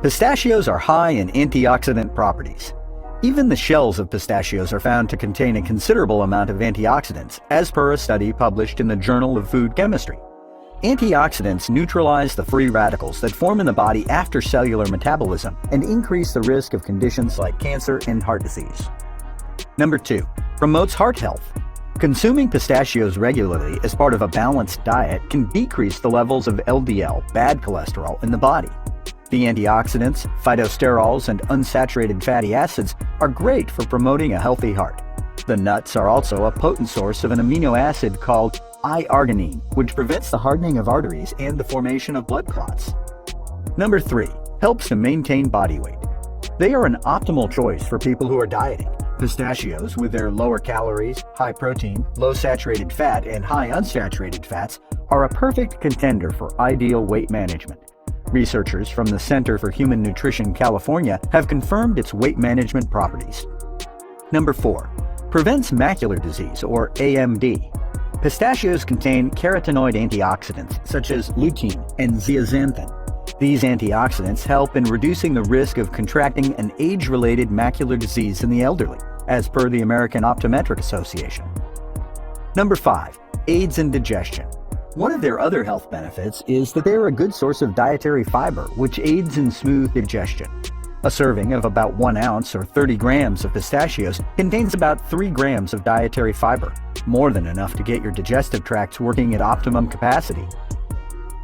Pistachios are high in antioxidant properties. Even the shells of pistachios are found to contain a considerable amount of antioxidants, as per a study published in the Journal of Food Chemistry. Antioxidants neutralize the free radicals that form in the body after cellular metabolism and increase the risk of conditions like cancer and heart disease. Number 2. Promotes heart health. Consuming pistachios regularly as part of a balanced diet can decrease the levels of LDL, bad cholesterol, in the body. The antioxidants, phytosterols, and unsaturated fatty acids are great for promoting a healthy heart. The nuts are also a potent source of an amino acid called I-arginine, which prevents the hardening of arteries and the formation of blood clots. Number 3. Helps to maintain body weight. They are an optimal choice for people who are dieting. Pistachios, with their lower calories, high protein, low saturated fat, and high unsaturated fats, are a perfect contender for ideal weight management. Researchers from the Center for Human Nutrition, California, have confirmed its weight management properties. Number 4. Prevents macular disease, or AMD. Pistachios contain carotenoid antioxidants such as lutein and zeaxanthin. These antioxidants help in reducing the risk of contracting an age-related macular disease in the elderly, as per the American Optometric Association. Number 5. Aids in digestion. One of their other health benefits is that they are a good source of dietary fiber, which aids in smooth digestion. A serving of about 1 ounce or 30 grams of pistachios contains about 3 grams of dietary fiber, more than enough to get your digestive tracts working at optimum capacity.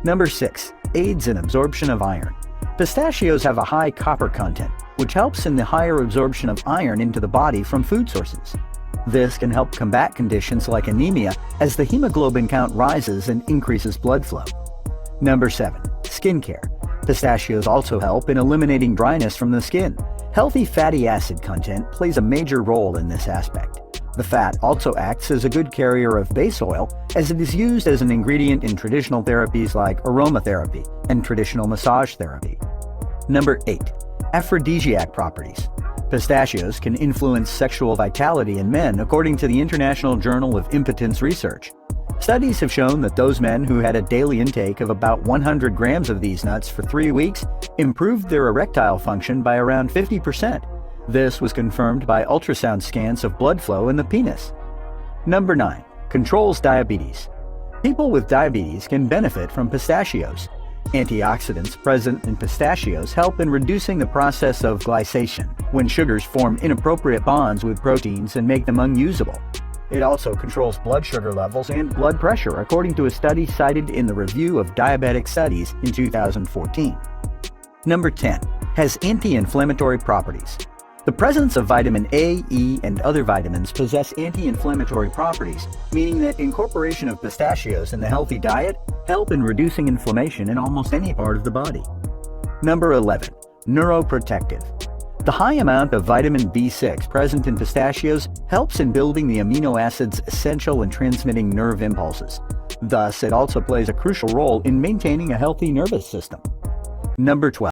Number 6. Aids in absorption of iron. Pistachios have a high copper content, which helps in the higher absorption of iron into the body from food sources. This can help combat conditions like anemia as the hemoglobin count rises and increases blood flow. Number 7. Skincare. Pistachios also help in eliminating dryness from the skin. Healthy fatty acid content plays a major role in this aspect. The fat also acts as a good carrier of base oil, as it is used as an ingredient in traditional therapies like aromatherapy and traditional massage therapy. Number 8. Aphrodisiac properties. Pistachios can influence sexual vitality in men according to the International Journal of Impotence Research. Studies have shown that those men who had a daily intake of about 100 grams of these nuts for 3 weeks improved their erectile function by around 50%. This was confirmed by ultrasound scans of blood flow in the penis. Number 9. Controls diabetes. People with diabetes can benefit from pistachios. Antioxidants present in pistachios help in reducing the process of glycation, when sugars form inappropriate bonds with proteins and make them unusable. It also controls blood sugar levels and blood pressure, according to a study cited in the Review of Diabetic Studies in 2014. Number 10. Has anti-inflammatory properties. The presence of vitamin A, E, and other vitamins possess anti-inflammatory properties, meaning that incorporation of pistachios in the healthy diet help in reducing inflammation in almost any part of the body. Number 11. Neuroprotective. The high amount of vitamin B6 present in pistachios helps in building the amino acids essential in transmitting nerve impulses. Thus, it also plays a crucial role in maintaining a healthy nervous system. Number 12.